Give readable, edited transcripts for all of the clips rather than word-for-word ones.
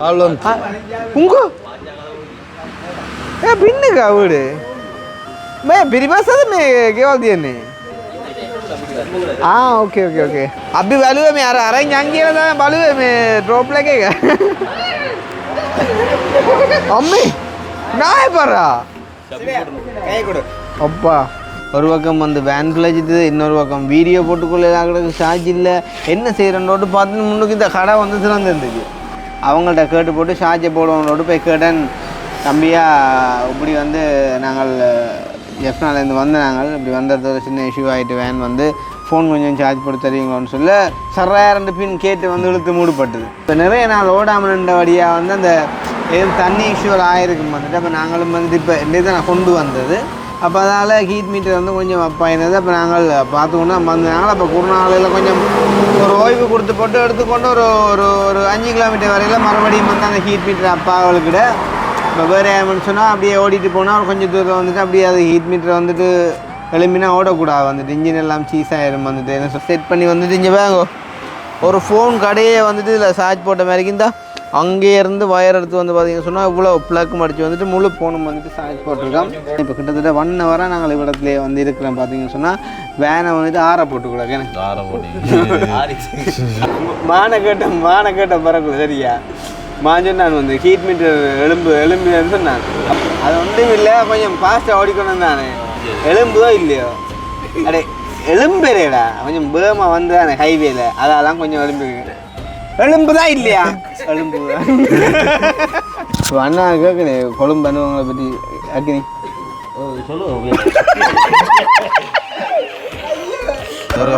ஆளுந்து உங்க பின்னுக்கா வீடு मैं बिरीबासा में क्या बोल दिया ने हाँ ओके ओके ओके अभी बालू है मैं आ रहा जाएंगे ना बालू है मैं ड्रॉप लगेगा अम्मी ना है पर அப்பா ஒரு பக்கம் வந்து வேன் பிழைச்சிது இன்னொரு பக்கம் வீடியோ போட்டுக்கொள்ள சார்ஜ் இல்லை என்ன செய்கிறோன்னோட்டு பார்த்து முன்னுக்கு இந்த கடை வந்து திறந்துருந்துச்சு அவங்கள்ட்ட கேட்டு போட்டு சார்ஜை போடுவோன்னோட்டு போய் கேட்டேன் தம்பியா இப்படி வந்து நாங்கள் ஜெஃப்னாலேருந்து வந்து நாங்கள் இப்படி வந்தது ஒரு சின்ன இஷ்யூ ஆகிட்டு வேன் வந்து ஃபோன் கொஞ்சம் சார்ஜ் போட்டு தருவீங்களோன்னு சொல்ல சர்றாயிரண்டு பின் கேட்டு வந்து இழுத்து மூடுப்பட்டது இப்போ நிறைய நாள் ஓடாமல் இருந்த வழியாக வந்து அந்த எதுவும் தண்ணி இஷ்யூவில் ஆகிருக்கும் வந்துட்டு அப்போ நாங்களும் வந்து இப்போ இன்றைக்கு நான் கொண்டு வந்தது அப்போ அதனால் ஹீட் மீட்டர் வந்து கொஞ்சம் அப்பாயினது அப்போ நாங்கள் பார்த்துக்கொண்டு வந்தாங்க அப்போ குருநாளையில் கொஞ்சம் ஒரு ஓய்வு கொடுத்து போட்டு எடுத்துக்கொண்டு ஒரு ஒரு ஒரு 5 கிலோமீட்டர் வரையில் மறுபடியும் வந்து அந்த ஹீட் மீட்டர் அப்பாவுக்கிட்ட இப்போ வேறு ஏன்னு சொன்னால் அப்படியே ஓடிட்டு போனால் ஒரு கொஞ்சம் தூரம் வந்துட்டு அப்படியே அது ஹீட் மீட்டர் வந்துட்டு எலும்பினா ஓடக்கூடாது வந்துட்டு இன்ஜின் எல்லாம் சீஸ் ஆகிடும் வந்துட்டு என்ன செட் பண்ணி வந்துட்டு இங்கே வாங்க ஒரு ஃபோன் கடையே வந்துட்டு இதில் சார்ஜ் போட்ட மாதிரிக்கு இருந்தால் அங்கேருந்து வயர் எடுத்து வந்து பார்த்தீங்கன்னு சொன்னால் இவ்வளோ ப்ளக் மடித்து வந்துட்டு முழு ஃபோனும் வந்துட்டு சார்ஜ் போட்டிருக்கோம் இப்போ கிட்டத்தட்ட 1 ஹவராக நாங்கள் இவ்விடத்துலேயே வந்து இருக்கிறோம் பார்த்தீங்கன்னு சொன்னால் வேனை வந்துட்டு ஆற போட்டுக்கூடாது எனக்கு மான கேட்ட பறக்குது சரியா மாஞ்சன் நான் வந்து ஹீட் மீட்டர் எலும்புன்னு சொன்னான் அது ஒன்றும் இல்லை கொஞ்சம் ஃபாஸ்ட்டாக ஓடிக்கணும் தானே எலும்புதோ இல்லையோ அடே எலும்புறேடா கொஞ்சம் பேமா வந்து தானே ஹைவேல அதெல்லாம் கொஞ்சம் எலும்பு தான் இல்லையா எலும்பு அண்ணா கேட்கணும் கொழும்பு அனுபவங்களை பற்றி அக்னி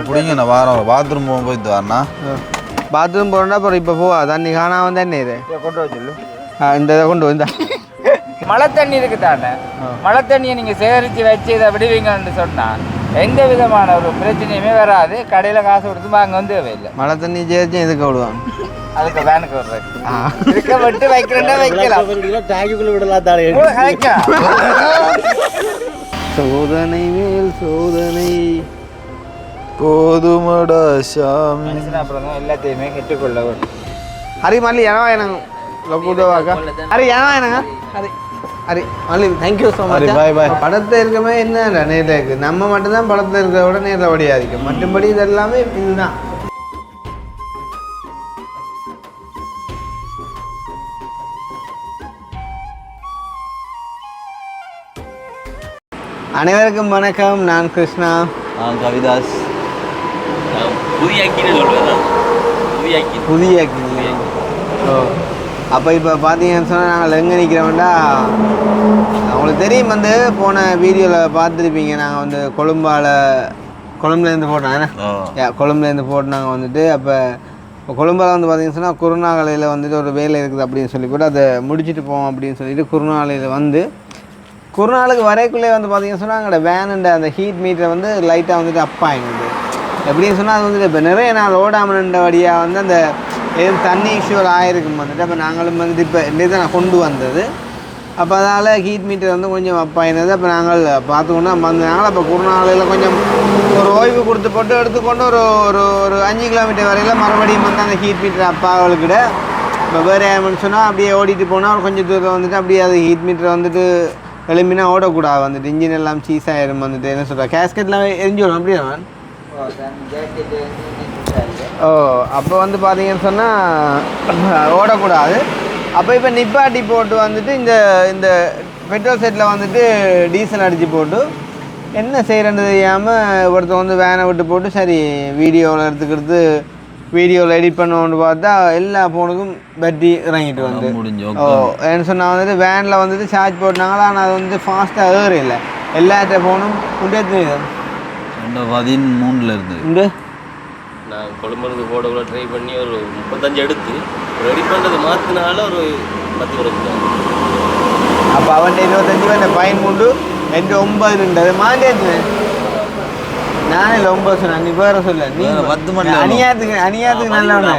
பிடிங்க நான் வாரம் பாத்ரூம் போயிட்டு வரேன்னா பாத்ரூம் போகிறோன்னா அப்புறம் இப்போ போவா தண்ணி காணாம வந்து என்ன இது கொண்டு வச்சு இந்த இதை கொண்டு வந்தா மழை தண்ணி இருக்கு தானே மழை தண்ணியை நீங்கள் சேகரித்து வச்சு இதை விடுவீங்கன்னு சொன்னால் எந்த விதமான ஒரு பிரச்சனையுமே வராது கடையில் காசு கொடுத்து வாங்க வந்து இல்லை மழை தண்ணி சேகரிச்சு எதுக்கு விடுவாங்க அதுக்கு வேனுக்கு விடுறேன் இருக்க விட்டு வைக்கிறேன்னா வைக்கலாம் டேங்குக்குள்ள விடலாம் தானே சோதனை மேல் சோதனை போதுமடா சாமி அப்புறம் எல்லாத்தையுமே கெட்டுக்கொள்ள வேண்டும் ஹரி மல்லி எனவா எனக்கு லொக்கூடவாக்கா ஹரி எனவா எனங்க ஹரி ஹரி மல்லி தேங்க்யூ ஸோ மச் பாய் பாய் படத்தில் இருக்கமே என்ன நேரில் இருக்குது நம்ம மட்டும்தான் படத்தில் இருக்கிறத விட நேரில் வழியாக இருக்கும் மற்றபடி இது எல்லாமே இதுதான் அனைவருக்கும் வணக்கம் நான் கிருஷ்ணா நான் கவிதாஸ் புதிய ஓ அப்போ இப்போ பார்த்தீங்கன்னு சொன்னால் நாங்கள் எங்கே நிற்கிறோம்டா உங்களுக்கு தெரியும் வந்து போன வீடியோவில் பார்த்துருப்பீங்க நாங்கள் வந்து கொழும்புலேருந்து போட்டோம் ஏன்னா கொழும்புலேருந்து போட்டு நாங்கள் வந்துட்டு அப்போ கொழும்பில் வந்து பார்த்தீங்கன்னு சொன்னால் குருநாகலையில் வந்துட்டு ஒரு வேலை இருக்குது அப்படின்னு சொல்லி கூட அதை முடிச்சுட்டு போவோம் அப்படின்னு சொல்லிட்டு குருநாகலையில் வந்து குருநாளுக்கு வரைக்குள்ளே வந்து பார்த்தீங்கன்னு சொன்னால் அங்கே வேனுன்ற அந்த ஹீட் மீட்டரை வந்து லைட்டாக வந்துட்டு அப்பாயினுது எப்படின்னு சொன்னால் அது வந்துட்டு இப்போ நிறைய நாள் ஓடாமன்ற வழியாக வந்து அந்த எதுவும் தண்ணி இஷ்யூவில் ஆகிருக்கும் வந்துட்டு அப்போ நாங்களும் வந்துட்டு இப்போ இன்றைக்கு தான் நான் கொண்டு வந்தது அப்போ அதனால் ஹீட் மீட்டர் வந்து கொஞ்சம் அப்பாயினது அப்போ நாங்கள் பார்த்துக்கொண்டு வந்தாங்க அப்போ குருநாளையில் கொஞ்சம் ஒரு ஓய்வு கொடுத்து போட்டு எடுத்துக்கொண்டு ஒரு ஒரு ஒரு 5 கிலோமீட்டர் வரையில் மறுபடியும் வந்து அந்த ஹீட் மீட்டர் அப்பாவுக்கிட்ட இப்போ வேறு ஏன்னு சொன்னால் அப்படியே ஓடிட்டு போனால் ஒரு கொஞ்சம் தூரம் வந்துட்டு அப்படியே அது ஹீட் மீட்டர் வந்துட்டு எலும்பினா ஓடக்கூடாது வந்துட்டு இன்ஜின் எல்லாம் சீஸ் ஆகிடும் வந்துட்டு என்ன சொல்கிறேன் கேஸ்கெட்லாம் எரிஞ்சு விடும் அப்படியே ஓ அப்போ வந்து பார்த்தீங்கன்னு சொன்னால் ஓடக்கூடாது அப்போ இப்போ நிப்பாட்டி போட்டு வந்துட்டு இந்த பெட்ரோல் செட்டில் வந்துட்டு டீசல் அடித்து போட்டு என்ன செய்கிறேன்னு தெரியாமல் ஒருத்தர் வந்து வேனை விட்டு போட்டு சரி வீடியோவில் எடுத்துக்கிறது வீடியோவில் எடிட் பண்ணுவோன்னு பார்த்தா எல்லா ஃபோனுக்கும் பேட்டரி இறங்கிட்டு வந்து ஓ ஏன்னு சொன்னால் வந்துட்டு வேனில் வந்துட்டு சார்ஜ் போட்டாங்களா ஆனால் அது வந்து ஃபாஸ்ட்டாக ஏறு இல்லை எல்லாத்த ஃபோனும் உண்டு 13 இருந்து உண்டு நான் கொழும்புக்கு போடக்குள்ள ட்ரை பண்ணி ஒரு 35 எடுத்து ரெடி பண்ணுறது மாற்றினால ஒரு 10 வருது அப்போ அவன் 25 அந்த பையன் உண்டு என் 9 நின்றது மாண்டேச்சு நானே 9 சொன்னேன் நீ வேற சொல்ல நீ 10 மணி அணியாத்துக்கு நல்லவனா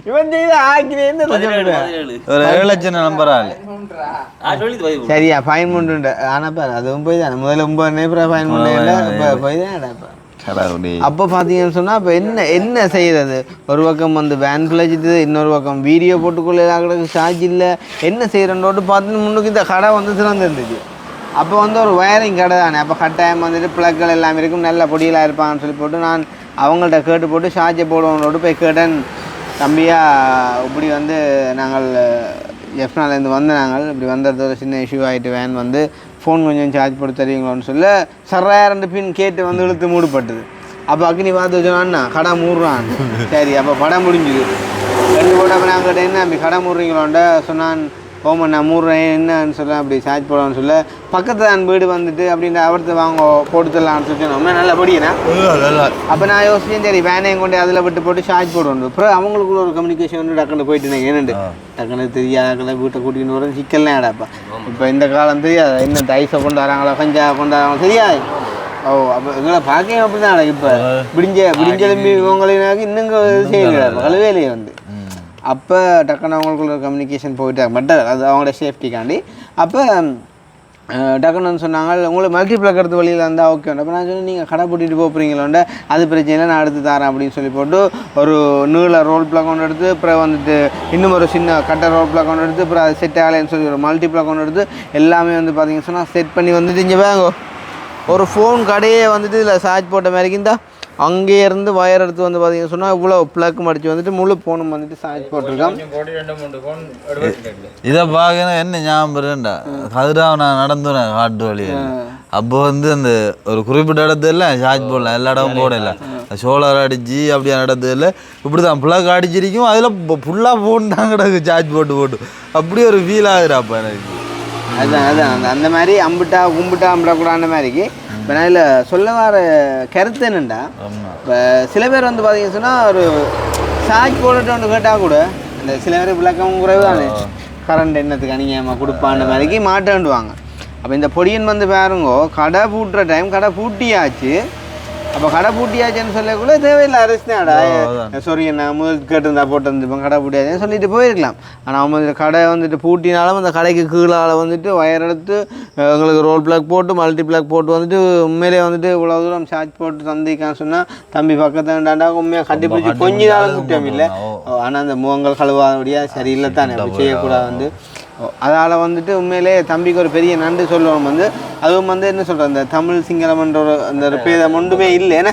இவன் செய்த ஆக்கினேன்னு ஒரு 7 லட்சம் நம்பரா சரியா ஃபைன் முண்டு ஆனால் பாரு அதுவும் போய் தானே முதல்ல 9 அப்புறம் ஃபைன் முண்டு போய் தான் அப்போ பார்த்தீங்கன்னு சொன்னால் அப்போ என்ன செய்கிறது? ஒரு பக்கம் வந்து வேன் பிழைச்சிட்டு, இன்னொரு பக்கம் வீடியோ போட்டுக்கொள்ள சார்ஜ் இல்லை, என்ன செய்கிறோன்னு பார்த்து முன்னுக்கு இந்த கடை வந்து திறந்துருந்துச்சு. அப்போ வந்து ஒரு வயரிங் கடை தானே, அப்போ கட்டாயம் வந்துட்டு பிளக்கள் எல்லாம் இருக்கும், நல்ல பொடியெல்லாம் இருப்பாங்கன்னு சொல்லி போட்டு நான் அவங்கள்ட்ட கேட்டு போட்டு சார்ஜை போடுவோங்களோடு போய் கேட்டேன். தம்பியா இப்படி வந்து நாங்கள் எஃப்னாலேருந்து வந்து நாங்கள் இப்படி வந்தது ஒரு சின்ன இஷ்யூ ஆகிட்டு வேன் வந்து ஃபோன் கொஞ்சம் சார்ஜ் போட்டு தருவீங்களோன்னு சொல்ல சராயிரண்டு பின் கேட்டு வந்து இழுத்து மூடுப்பட்டது. அப்போ அக்னி பார்த்து சொன்னான்னா கடை மூடுறான். சரி அப்போ படம் முடிஞ்சுது. ரெண்டு போட்டு அப்போ நாங்கள் கிட்ட என்ன அப்படி கடை மூடுறீங்களோண்ட சொன்னான். ஓமா நான் மூடுறேன் என்னன்னு சொல்ல அப்படி சார்ஜ் போடலான்னு சொல்ல பக்கத்தில் நான் வீடு வந்துட்டு அப்படின்ற அவர்த்து வாங்க போட்டுத்தரலான்னு சொல்லி சொன்னோம். நல்ல படியேண்ணா. அப்போ நான் யோசிச்சேன் சரி வேனையும் கொண்டு அதில் விட்டு போட்டு சார்ஜ் போடணும். அப்புறம் அவங்களுக்குள்ள ஒரு கம்யூனிகேஷன் வந்து டக்குன்னு போயிட்டு ஏன்னு டக்குன்னு தெரியாத வீட்டை கூட்டிகிட்டு வர சிக்கல்லாம் ஆடாப்பா. இப்போ இந்த காலம் தெரியாது என்ன தைஸை கொண்டு வராங்களோ கஞ்சா கொண்டு வராங்களோ தெரியாது. ஓ அப்போ எங்களை பார்க்க அப்படி தான் இப்போ விடிஞ்செலும்பி இவங்களுக்கு இன்னுங்க செய்யல கழுவேலையே வந்து. அப்போ டக்குன்னு அவங்களுக்குள்ள கம்யூனிகேஷன் போயிட்டாங்க. பட் அது அவங்களோட சேஃப்டிக்காண்டி. அப்போ டக்குன்னு வந்து சொன்னாங்க உங்களுக்கு மல்டிப்ளக் எடுத்து வழியில் இருந்தால் ஓகே. அப்போ நான் சொன்னேன் நீங்கள் கடை போட்டிட்டு போகிறீங்களோண்ட அது பிரச்சனை இல்லை நான் எடுத்து தரேன் அப்படின்னு சொல்லி போட்டு ஒரு நீள ரோல் பிளக் ஒன்று எடுத்து அப்புறம் வந்துட்டு இன்னும் ஒரு சின்ன கட்டை ரோல் பிளக் ஒன்று எடுத்து அப்புறம் அது செட் ஆகலைன்னு சொல்லி ஒரு மல்டிப்ளக் ஒன்று எடுத்து எல்லாமே வந்து பார்த்தீங்கன்னு சொன்னால் செட் பண்ணி வந்துட்டு இங்கே வாங்க ஒரு ஃபோன் கடையே வந்துட்டு இதில் சார்ஜ் போட்ட மாதிரி இருந்தால் அங்கேயே இருந்து வயர் எடுத்து வந்து பார்த்தீங்கன்னு சொன்னால் இவ்வளோ ப்ளக் மடித்து வந்துட்டு முழு ஃபோனும் வந்துட்டு சார்ஜ் போட்டிருக்கான். இதை பார்க்கணும் என்ன ஞாபகம்டா கதிராக நான் நடந்துறேன் காட்டு வழியில். அப்போ வந்து அந்த ஒரு குறிப்பிட்ட இடத்துல சார்ஜ் போடலாம், எல்லா இடமும் போடல, சோலார் அடிச்சு அப்படியே நடந்ததில்ல. இப்படி தான் ப்ளக் அடிச்சிருக்கும் அதில் ஃபுல்லாக ஃபோன் தான் கிடக்கு சார்ஜ் போட்டு அப்படியே ஒரு ஃபீல் ஆகுறாப்பா எனக்கு. அதுதான் அந்த மாதிரி அம்பிடக்கூடாத மாதிரிக்கு. இப்போ நான் இதில் சொல்ல வர கருத்து என்னண்டா, இப்போ சில பேர் வந்து பார்த்தீங்கன்னு சொன்னால் ஒரு சார்ஜ் போட்டுட்டு ஒன்று கேட்டால் கூட இந்த சில பேர் விளக்கம் குறைவு தானே கரண்ட் என்னத்துக்கு அணியாமல் கொடுப்பான்ற மாதிரிக்கு மாட்டேன்டுவாங்க. அப்போ இந்த பொடியன் வந்து பாருங்கோ கடை பூட்டுற டைம் கடை பூட்டியாச்சு. அப்போ கடை பூட்டியாச்சுன்னு சொல்லக்குள்ள தேவையில்லை அரிசினாடா சாரி நான் முதல் கேட்டிருந்தா போட்டு வந்துப்பேன் கடை பூட்டியாச்சுன்னு சொல்லிட்டு போயிருக்கலாம். ஆனால் அவன் வந்து கடை வந்துட்டு பூட்டினாலும் அந்த கடைக்கு கீழால் வந்துட்டு வயர் எடுத்து எங்களுக்கு ரோல் பிளக் போட்டு மல்டி பிளக் போட்டு வந்துட்டு உண்மையிலே வந்துட்டு இவ்வளோ தூரம் சார்ஜ் போட்டு தந்திக்கான்னு சொன்னால் தம்பி பக்கத்தாண்டா உண்மையாக கட்டிப்பிடிச்சி கொஞ்ச நாளும் குற்றம் இல்லை. ஆனால் அந்த முகங்கள் கழுவாதபடியாக சரியில்லை தானே அப்படி செய்யக்கூடாது வந்து. அதால் வந்துட்டு உண்மையிலே தம்பிக்கு ஒரு பெரிய நன்றி சொல்லுவோம் வந்து. அதுவும் வந்து என்ன சொல்கிறோம் அந்த தமிழ் சிங்களம்ன்ற ஒரு அந்த பேதம் ஒன்றுமே இல்லை ஏன்னா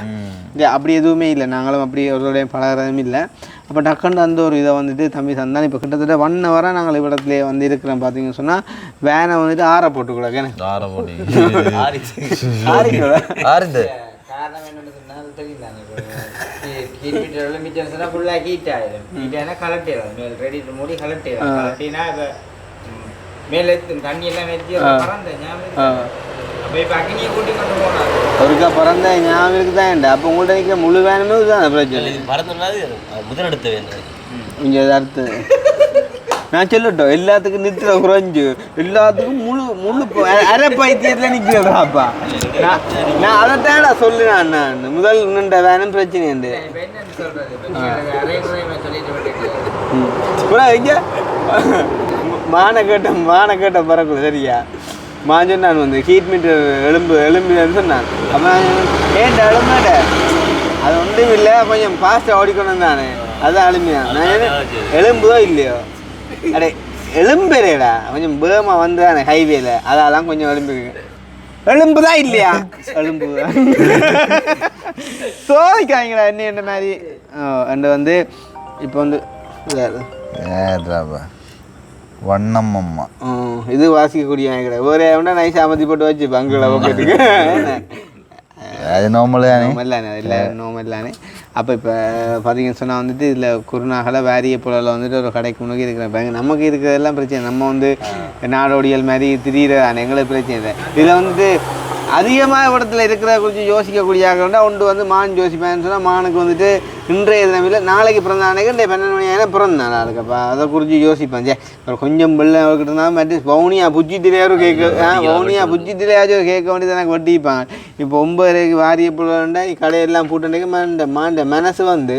அப்படி எதுவுமே இல்லை. நாங்களும் அப்படி ஒருடைய பழகிறதும் இல்லை. அப்போ டக்குன்னு அந்த ஒரு இதை வந்துட்டு தம்பி தந்தான். இப்போ கிட்டத்தட்ட 1 hour நாங்கள் இவ்விடத்துலேயே வந்து இருக்கிறோம். பார்த்தீங்கன்னு சொன்னால் வேனை வந்துட்டு ஆற போட்டுக்கூடாது காரணம் என்னன்னு சொன்னால் தெரியும் ஃபுல்லாக ஹீட் ஆகிடும். ஹீட்டானா கலட்டிடும் ரெடி மூடி கலட்டிடும். கலட்டினா இப்போ மேலே தண்ணி எல்லாம் வச்சு பறந்த ஞாபகம் அப்போ இப்போ அக்னியை கூட்டி கொண்டு போனாங்க ஒருக்கா பறந்த ஞாபகம் தான். அப்போ உங்கள்கிட்ட நிற்கிற முழு வேணுமே இதுதான் பிரச்சனை. பறந்தோம்னாது முதலெடுத்த வேணும் கொஞ்சம் அர்த்தம் நான் சொல்லட்டும் எல்லாத்துக்கும் நிறுத்த குறைஞ்சு எல்லாத்துக்கும் முழு அரை பைத்தியத்தில் நிற்கிறதாப்பா. நான் அதைத்தான்டா சொல்லுறேன். நான் முதல் நின்ற வேணும் பிரச்சனை உண்டு. இங்கே மான கேட்ட பறக்கும் சரியா மாஞ்சன் நான் வந்து ஹீட் மீட்டர் எலும்புன்னு சொன்னான். அப்போ ஏன்டா எலும்புட அது ஒன்றும் இல்லை கொஞ்சம் ஃபாஸ்ட்டாக ஓடிக்கணும் தானே அதுதான் எலும்பினான். நான் எலும்புதோ இல்லையோ அடே எலும்புறேடா கொஞ்சம் பேமா வந்து தானே ஹைவேல அதெல்லாம் கொஞ்சம் எலும்பு தான் இல்லையா எலும்பு சோதிக்காங்களா என்ன மாதிரி அண்டு வந்து இப்போ வந்து வண்ணம் அம்மா இது வாசிக்கக்கூடிய கிடையாது ஒரே நைஸ் அமர்த்தி போட்டு வச்சு பங்குல போட்டுக்கு அது நோமலானே இல்லை நோமல்லானே. அப்போ இப்போ பார்த்தீங்கன்னு சொன்னால் வந்துட்டு இதில் குருநாகல வேரிய பொருளில் வந்துட்டு ஒரு கடைக்கு முன்னாடி இருக்கிற நமக்கு இருக்கிறதெல்லாம் பிரச்சனை. நம்ம வந்து நாடோடியல் மாதிரி திடீரான எங்களுக்கு பிரச்சனை இல்லை. இதில் வந்துட்டு அதிகமாக இடத்துல இருக்கிற குறித்து யோசிக்கக்கூடியவங்கள்டா ஒன்று வந்து மான் யோசிப்பேன்னு சொன்னால் மானுக்கு வந்துட்டு இன்றைய தினமில்லை நாளைக்கு பிறந்த அன்றைக்கு இன்றைய 12 மணி பிறந்தான் நாளுக்கு. அப்போ அதை குறித்து யோசிப்பேன். ஒரு கொஞ்சம் பிள்ளை அவர்கிட்ட இருந்தால் மற்ற பவுனியா புஜ்ஜித்திலேயாரும் பவுனியா புஜ்ஜித்திலேயாச்சும் கேட்க வேண்டியது எனக்கு வட்டிப்பாங்க. இப்போ 9 வாரிய பிள்ளைண்டா கடையெல்லாம் பூட்டண்டைக்கு மாண்ட மனசு வந்து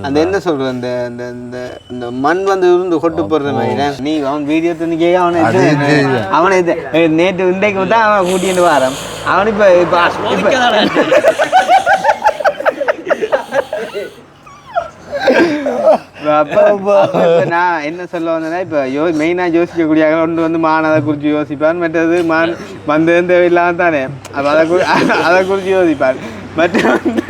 அந்த என்ன சொல்கிறது அந்த அந்த அந்த மண் வந்து இருந்து கொட்டு போடுற மாதிரி நீ அவன் வீடியோ தண்ணி கேட்க அவனை நேற்று இன்றைக்கு தான் அவன் கூட்டிகிட்டு வரான். அவன் இப்போ அப்போ நான் என்ன சொல்ல வந்தேன்னா இப்போ மெயினாக யோசிக்கக்கூடிய ஒன்று வந்து மான் அதை குறித்து யோசிப்பான், மற்றது மான் வந்து தேவையில்லாம தானே அப்போ அதை குறித்து யோசிப்பான். மற்ற வந்து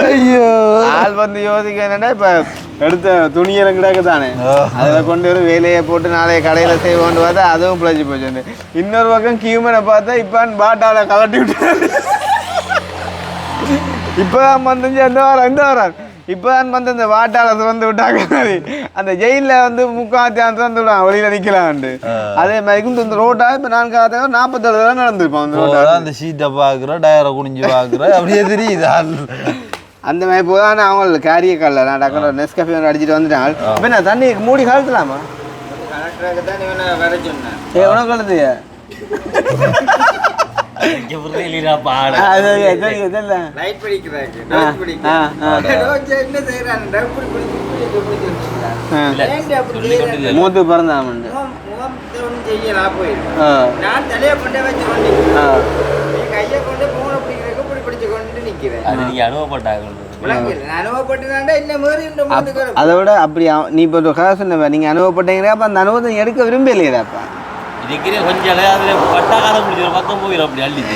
ஐயோ ஆள் வந்து யோசிக்க என்னன்னா இப்போ எடுத்த துணியெல்லாம் கிடக்கு தானே அதில் கொண்டு ஒரு வேலையை போட்டு நாளைய கடையில் செய்வோன்னு பார்த்தா அதுவும் பிழைச்சி போச்சு. இன்னொரு பக்கம் கியூமனை பார்த்தா இப்போ பாட்டால கலட்டி விட்டு இப்போதான் வந்து இந்த வாரம் இப்போதான் வந்து இந்த வாட்டால திறந்து விட்டாங்க மாதிரி அந்த ஜெயிலில் வந்து முக்காத்தியான் திறந்து விடுவாங்க வெளியில் நிற்கலான்ட்டு. அதே மாதிரி இந்த ரோட்டா இப்போ நான் 47 தடவை நடந்துருப்போம் அந்த ரோட்டா. அந்த சீட்டை பார்க்குறேன், டயரை குனிஞ்சு பார்க்குறேன், அப்படியே தெரியுது அந்த மாதிரி போதான் அவங்களுக்கு கேரிய காலில் நான் டக்குனு நெஸ்கஃபே ஒன்று அடிச்சுட்டு வந்துட்டாங்க. இப்போ நான் தண்ணி மூடி கலட்டலாமா? உனக்கு கலந்து மூத்து பிறந்தான் அதை விட அப்படி நீ இப்போ கதை சொன்ன நீங்க அனுபவப்பட்டீங்கன்னா அப்ப அந்த அனுபவத்தை எடுக்க விரும்ப இல்லையாப்பா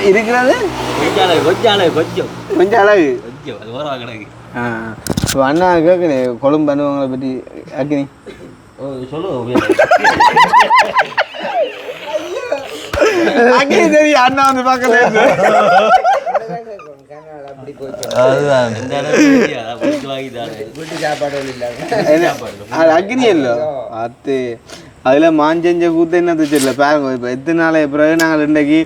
இருக்கிறது கொஞ்சம் அழகு அண்ணா கேட்குறே கொழும்பு அனுபவங்களை பற்றி அக்கினி அக்கினி தெரியும் அண்ணா வந்து பார்க்கல அக்னி இல்லோ அது அதில் மாஞ்செஞ்ச கூத்து என்னது தெரியல பாருங்க. இப்போ எத்தனை நாள் பிறகு நாங்கள் இன்றைக்கி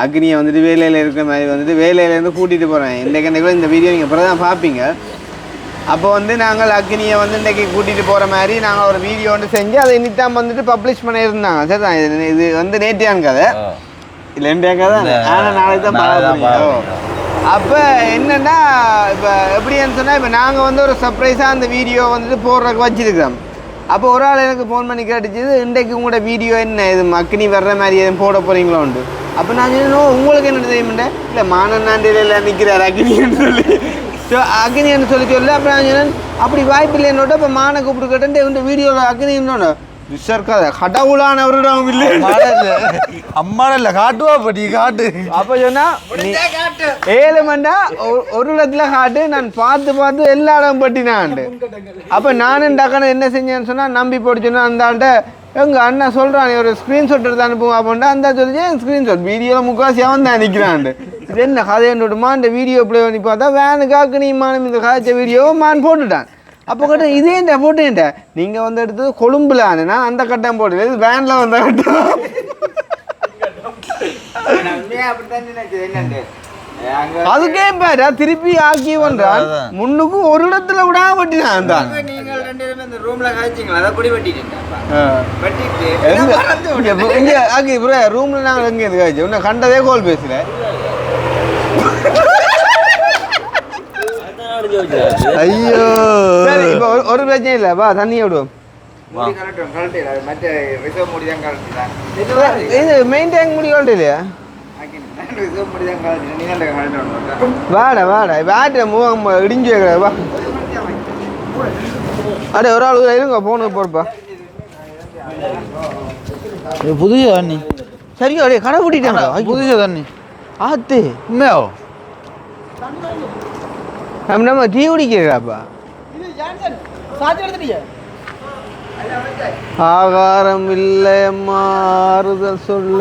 அக்னியை வந்துட்டு வேலையில் இருக்கிற மாதிரி வந்துட்டு வேலையிலேருந்து கூட்டிகிட்டு போகிறேன். இன்றைக்கு கூட இந்த வீடியோ நீங்கள் பிறகு தான் பார்ப்பீங்க. அப்போ வந்து நாங்கள் அக்னியை வந்து இன்றைக்கி கூட்டிகிட்டு போகிற மாதிரி நாங்கள் ஒரு வீடியோ ஒன்று செஞ்சு அதை இன்னிட்டாம் வந்துட்டு பப்ளிஷ் பண்ணியிருந்தாங்க. சரி தான், இது வந்து நேற்றையான கதை இல்லை இன்றைய கதை, ஆனால் நாளைக்கு தான் பார்க்க. அப்போ என்னென்னா இப்போ எப்படின்னு சொன்னால் இப்போ நாங்கள் வந்து ஒரு சர்ப்ரைஸாக அந்த வீடியோ வந்துட்டு போடுறதுக்கு வச்சுருக்கிறோம். அப்போ ஒரு ஆள் எனக்கு ஃபோன் பண்ணி கேட்டுச்சு, இன்றைக்கு உங்களோட வீடியோ என்ன இது அக்னி வர்ற மாதிரி எதுவும் போட போகிறீங்களோண்டு. அப்போ நான் சொன்னோம் உங்களுக்கு என்ன தெரியுமெண்டேன் இல்லை மானநாண்டியில் நிற்கிறார் அக்னின்னு சொல்லி அக்னின்னு சொல்லி அப்புறம் நான் சொன்னேன் அப்படி வாய்ப்பு இல்லைன்னோட இப்போ மானை கூப்பிட்டு கேட்டேன் இந்த வீடியோவில் அக்னி இன்னொன்று விசர்க்காத கடவுளானவரும் இல்லை அம்மா இல்லை காட்டுவா பட்டி காட்டு. அப்போ சொன்னா 7 மண்டா ஒரு இடத்துல காட்டு நான் பார்த்து எல்லா இடம் பட்டினான்ட்டு. அப்போ நானும் டக்குன்னு என்ன செஞ்சேன்னு சொன்னால் நம்பி போட்டு சொன்னா அந்த ஆள்கிட்ட எங்கள் அண்ணா சொல்கிறான் ஒரு ஸ்க்ரீன்ஷாட் எடுத்து அனுப்புவோம் அப்படின்ட்டு அந்த சொல்லிச்சேன் ஸ்க்ரீன்ஷாட் வீடியோவில் முக்காசி அவன் தான் நிற்கிறான்ட்டு. இது என்ன கதையன்னுட்டுமா இந்த வீடியோ ப்ளே பண்ணி பார்த்தா வேனுக்காக்கு நீ மானம் இந்த காய்ச்ச வீடியோவை மான் போட்டுட்டான். அப்போ கட்ட இதே இந்த போட்டேன்ட்ட நீங்கள் வந்து எடுத்தது கொழும்புல ஆனா அந்த கட்டம் போட்டு இது வேனில் வந்த கட்டம் அதுக்கே பேரா திருப்பி ஆக்கி வந்தான் முன்னுக்கு ஒரு இடத்துல விட வெட்டினான் தான். ரூம்ல நாங்கள் எங்கே இது காய்ச்சி உன்னை கண்டதே கோல் பேசல. ஐயோ சரி இப்போ ஒரு பிரச்சனை இல்லை வா தண்ணியை விடுவோம். இது மெயின் டேங்க் முடி கழட்டு இல்லையா? வாடா வாட்ட முகம் இடிஞ்சு வைக்கிற வா அடே ஒரு ஆளு இருங்க போனுக்கு போறப்பா புதுசு தண்ணி சரி அப்படியே கடை கூட்டிட்டாங்க புதுசு தண்ணி ஆத்து உண்மையோ நம்ம டீ குடிக்கிறாப்பா ஆகாரம் இல்லை மாறுதல் சொல்ல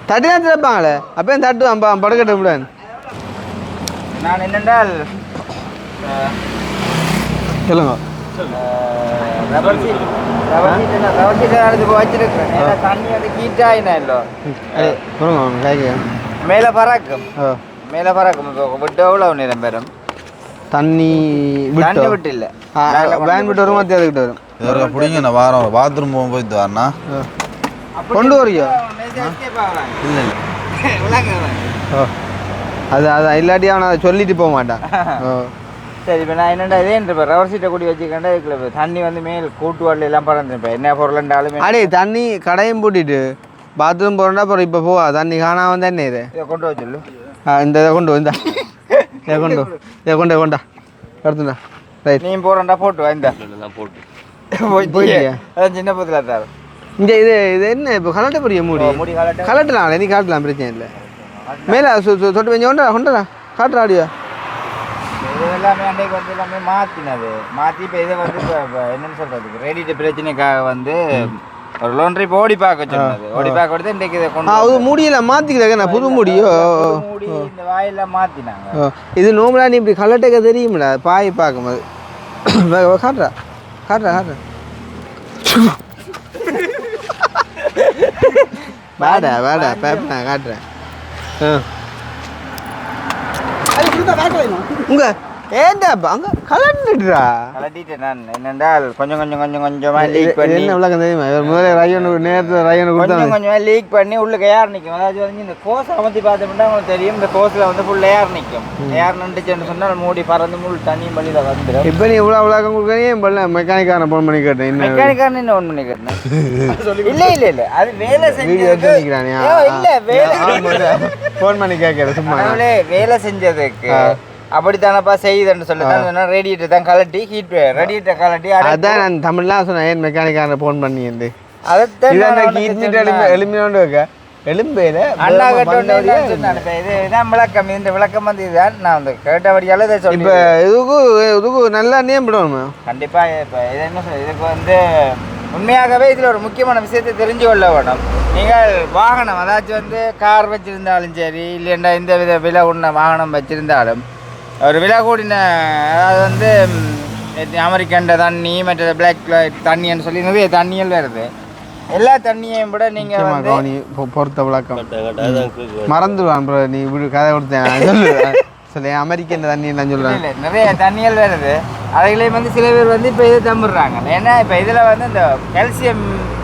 தட்டி தான் திறப்பாங்களே அப்போ தட்டுவான்பா படுக்கட்ட விடான். நான் என்னென்றால் சொல்லுங்க ரப்பர் சீட்டை எடுத்து வச்சிருக்கிறேன். தண்ணி அது ஹீட்டாயினா இல்லை சொல்லுங்க கேட்க மேலே பறக்கும் இப்போ விட்டு எவ்வளோ நேரம் பெறும் தண்ணி விட்டு இல்லை வேன் விட்டு வரும் மத்திய அதுக்கிட்ட வரும் பிடிங்க நான் வாரம் பாத்ரூம் போகும் போயிட்டு வரேண்ணா கொண்டு வரையோ இல்லை அது அதான் இல்லாட்டி அவனை அதை சொல்லிட்டு போக மாட்டான். சரி இப்போ நான் என்னென்னா இதே இப்போ ரவர் சீட்டை கூட்டி வச்சுக்கிட்டா இதுக்குள்ள தண்ணி வந்து மேல் கூட்டு வரல எல்லாம் பறந்துருப்பேன் என்ன பொருள்ண்டாலும் அடே தண்ணி கடையும் பூட்டிட்டு பாத்ரூம் போகிறோன்னா அப்புறம் இப்போ போவா தண்ணி காணாம தானே இது இதை கொண்டு வர சொல்லு. இந்த இதை கொண்டு வந்தா இதை கொண்டா எடுத்துடா ரைட் நீ போறேன்டா போட்டு வா இந்த நான் போட்டு போயிட்டியா? அதான் சின்ன பத்துல தான் இங்கே இது என்ன இப்போ கலட்ட பெரிய மூடி முடி காலட்ட கலட்டலாம் நீ காட்டலாம் பிரச்சனை இல்லை மேலே தொட்டு கொஞ்சம் கொண்டா காட்டுறா ஆடியோ இது எல்லாமே அன்றைக்கு வந்து எல்லாமே மாற்றினது மாற்றி இப்போ இதை வந்து இப்போ என்னன்னு சொல்கிறது ரெடிட்டு பிரச்சனைக்காக வந்து ஒரு லோன்ட்ரி இப்போ ஓடி பார்க்க சொன்னது ஓடி பார்க்க கொடுத்து இன்றைக்கு இதை கொண்டு அது முடியெல்லாம் மாற்றிக்கல புது முடியோ மூடி இந்த வாயெல்லாம் மாற்றினாங்க. இது நோம்பலா நீ இப்படி கலட்டக்க தெரியுமில்ல பாய் பார்க்கும்போது காட்டுறா வாடா பேப்ப நான் காட்டுறேன் உங்க ஏன்டாப்பா அங்க கலட்டுடா கலட்டிட்டேன் நான் என்னென்றால் கொஞ்சமாக லீக் பண்ணி என்ன விளக்கம் தெரியுமா இவர் முதல்ல ரயனுக்கு நேரத்தில் ரயனுக்கு கொஞ்சமாக லீக் பண்ணி உள்ள ஏர் நிற்கும். அதாவது வந்து இந்த கோஸை அமர்த்தி பார்த்தோம்னா உங்களுக்கு தெரியும் இந்த கோஸில் வந்து ஃபுல் ஏர் நிற்கும். ஏர் நின்றுச்சுன்னு சொன்னால் மூடி பறந்து முள் தண்ணி வழியில் வந்துடும். இப்போ நீ இவ்வளோ விளக்கம் கொடுக்கறேன் பண்ணல மெக்கானிக்கான ஃபோன் பண்ணி கேட்டேன் என்ன மெக்கானிக்கான என்ன ஒன்று பண்ணி கேட்டேன். இல்லை அது வேலை செஞ்சதுக்கு இல்லை வேலை ஃபோன் பண்ணி கேட்கறேன் சும்மா வேலை செஞ்சதுக்கு அப்படித்தானப்பா செய்யுதுன்னு சொல்லிதான் ரேடியேட்டர் தான் கலட்டி ஹீட் ரேடியேட்டர் கலட்டி அதான் நான் தமிழ்லாம் சொன்னேன் ஏன் மெக்கானிக்கான ஃபோன் பண்ணி அதைத்தான் எலும்பினோண்டு வைக்க எலும்பையில அண்ணா கட்ட இதுதான் விளக்கம். இந்த விளக்கம் வந்து இதுதான் நான் வந்து கேட்டபடியால இதை சொல்லி இப்போ இதுக்கும் நல்லா நேம் விடணுமா கண்டிப்பாக. இப்போ இது என்ன சொல்ல இதுக்கு வந்து உண்மையாகவே இதில் ஒரு முக்கியமான விஷயத்தை தெரிஞ்சு கொள்ள வேணும். நீங்கள் வாகனம் அதாச்சும் வந்து கார் வச்சுருந்தாலும் சரி இல்லைன்னா இந்த வித விலை உண்ண வாகனம் வச்சுருந்தாலும் ஒரு விலை கூடின அதாவது வந்து அமெரிக்கன் தண்ணி மற்ற பிளாக் தண்ணின்னு சொல்லி நிறைய தண்ணிகள் வருது. எல்லா தண்ணியையும் விட நீங்கள் வந்து பொறுத்த விளக்கம் மறந்துடுவான் ப்ரோ நீ இப்படி கதை கொடுத்தேன் சொல்லு அமெரிக்கன் தண்ணி நான் சொல்கிறேன் இல்லை நிறைய தண்ணிகள் வருது. அதுலேயும் வந்து சில பேர் வந்து இப்போ இது தம்பிடுறாங்க. ஏன்னா இப்போ இதில் வந்து இந்த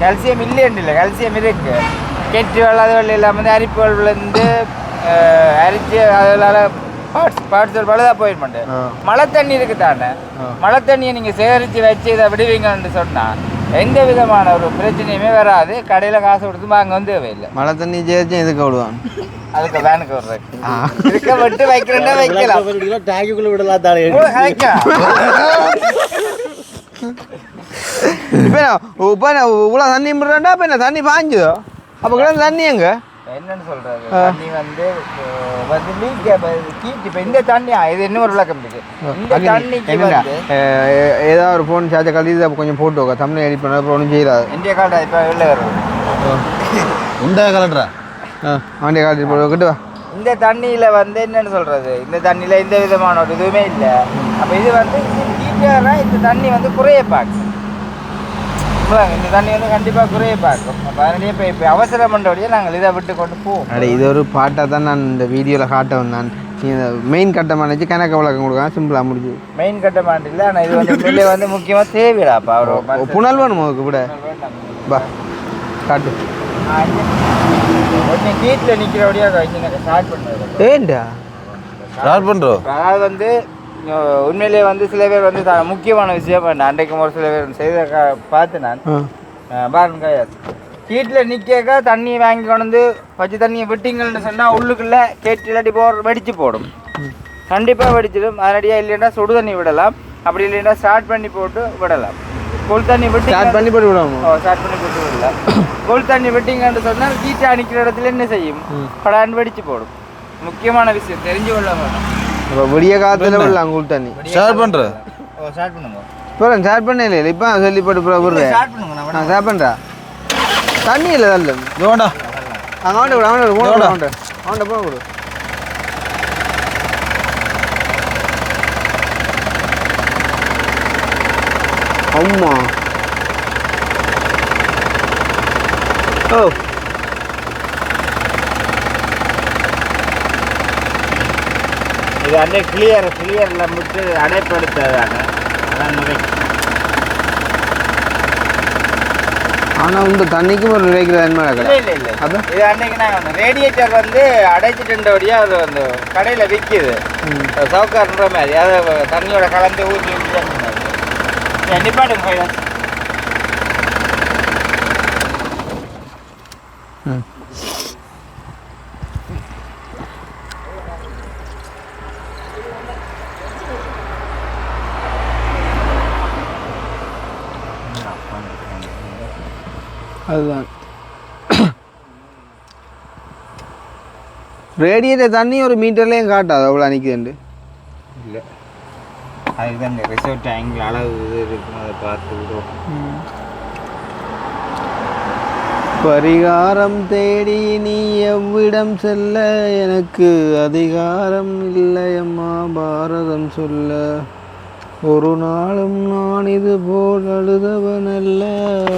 கால்சியம் இல்லைன்னு இல்லை கால்சியம் இருக்குது. கெட்டு வெள்ளாத இல்லாமல் வந்து அரிப்புகள்லேருந்து அரிச்சு அதனால பார்ட்ஸ் பழுதாக போயிட மாட்டேன். மழை தண்ணி இருக்கு தானே மழை தண்ணியை நீங்கள் சேகரித்து வச்சு இதை விடுவீங்கன்னு சொன்னால் எந்த விதமான ஒரு பிரச்சனையுமே வராது. கடையில் காசு கொடுத்து அங்கே வந்து இல்லை மழை தண்ணி சேரிச்சும் எதுக்கு விடுவான் அதுக்கு வேனுக்கு வர்றதுக்கு இருக்க விட்டு வைக்கிறேன்னா வைக்கலாம் டேங்குக்குள்ள விடலாம் தானே இப்போ இவ்வளோ தண்ணி விடுறேன்டா இப்போ என்ன தண்ணி பாய்ஞ்சுதோ அப்போ கூட தண்ணி எங்க என்னன்னு சொல்றது தண்ணி வந்து லீக் கீட் இப்போ இந்த தண்ணி இது இன்னும் ஒரு விளக்கம் இருக்கு. இந்த தண்ணிக்கு வந்து ஏதாவது ஒரு ஃபோன் சார்ஜை கழிது கொஞ்சம் போட்டு வைக்க தமிழ் எடிட் பண்ண அப்புறம் ஒன்றும் செய்யலாது இந்தியா கார்டு இப்போ வெளில வருது உண்டா கலட்டுறா வண்டியை காட்டி போட்டு வைக்கிட்டு வா. இந்த தண்ணியில் வந்து என்னென்னு சொல்கிறது இந்த தண்ணியில் எந்த விதமான ஒரு இதுவுமே இல்லை. அப்போ இது வந்து டீட்டெயிலாக இந்த தண்ணி வந்து குறைய பார்க்கும். இந்த தண்ணி வந்து கண்டிப்பாக குறைய பார்க்கும். அப்போ அதனாலே இப்போ அவசரம் பண்ணுறபடியே நாங்கள் இதை விட்டு கொண்டு போவோம். இது ஒரு பாட்டாக தான் நான் இந்த வீடியோவில் காட்ட வந்தேன். நீங்கள் மெயின் கட்டமான வச்சு கணக்கு விளக்கம் கொடுக்கலாம் சிம்பிளாக முடிஞ்சு மெயின் கட்டமான் இல்லை. ஆனால் இது வந்து வெளியே வந்து முக்கியமாக தேவையிடாப்பா ஒரு புனல் வேணும் அதுக்கு கூட பா காட்டு கொஞ்சம் கீட்டில் நிற்கிறபடியாக இங்கே ஸ்டார்ட் பண்ணுறது ஏண்டா ஸ்டார்ட் பண்ணுறோம். அதாவது வந்து உண்மையிலேயே வந்து சில பேர் வந்து முக்கியமான விஷயம் அன்றைக்கும் ஒரு சில பேர் செய்த பார்த்து நான் பாருங்க கீட்டில் நிற்க தண்ணியை வாங்கி கொண்டு வந்து பச்சை தண்ணியை விட்டிங்கன்னு சொன்னால் உள்ளுக்குள்ளே கேட்டு இல்லாட்டி வெடிச்சு போடும். கண்டிப்பாக வெடிச்சிடும். அதனடியாக இல்லைன்னா சுடு தண்ணி விடலாம். அப்படி இல்லைன்னா ஸ்டார்ட் பண்ணி போட்டு விடலாம். கொள் தண்ணி விட்டு ஸ்டார்ட் பண்ணி போட்டு விடலாம். ஸ்டார்ட் பண்ணி போட்டு விடலாம். கொள் தண்ணி விட்டிங்கன்னு சொன்னால் கீட்டை அணிக்கிற இடத்துல என்ன செய்யும் படான்னு வெடிச்சு போடும். முக்கியமான விஷயம் தெரிஞ்சு கொள்ள வேணும். இப்போ விடிய காலத்தில் விடலாம் கூழ் தண்ணி ஸ்டார்ட் பண்ணுறேன். ஸ்டார்ட் பண்ணுங்க. இப்போ ஸ்டார்ட் பண்ண இல்லை இப்போ சொல்லி போட்டு விடுறேன். ஸ்டார்ட் பண்ணுங்க. நான் ஸ்டார்ட் பண்ணுறா தண்ணி இல்லை தள்ள வேண்டா அங்கே அவன்கிட்ட போன அவன்கிட்ட போன கொடு. அம்மா ஓ இது அப்படியே கிளியரில் விட்டு அடைப்படுத்ததான ஆனால் இந்த தண்ணிக்கும் ஒரு நினைக்கிற தன்மை இல்லை இது அன்னைக்கு நாங்கள் ரேடியேட்டர் வந்து அடைச்சிட்டுன்றபடியாக அது வந்து கடையில் விற்கிது சவுக்கார்ன்ற மாதிரி அதை தண்ணியோட கலந்து ஊற்றி கண்டிப்பாக அதுதான் ரேடியேட்டர் தண்ணி ஒரு மீட்டர்லேயும் காட்டாது அவ்வளோ நிற்குதுண்டு. இல்லை அதுக்கு தான் இந்த ரிசர்வ் டேங்க் அளவு இது இருக்கும், அதை பார்த்து விடுவோம். பரிகாரம் தேடி நீ எவ்விடம் செல்ல, எனக்கு அதிகாரம் இல்லையம்மா பாரதம் சொல்ல. ஒரு நாளும் நான் இது போல் அழுதவன் அல்ல,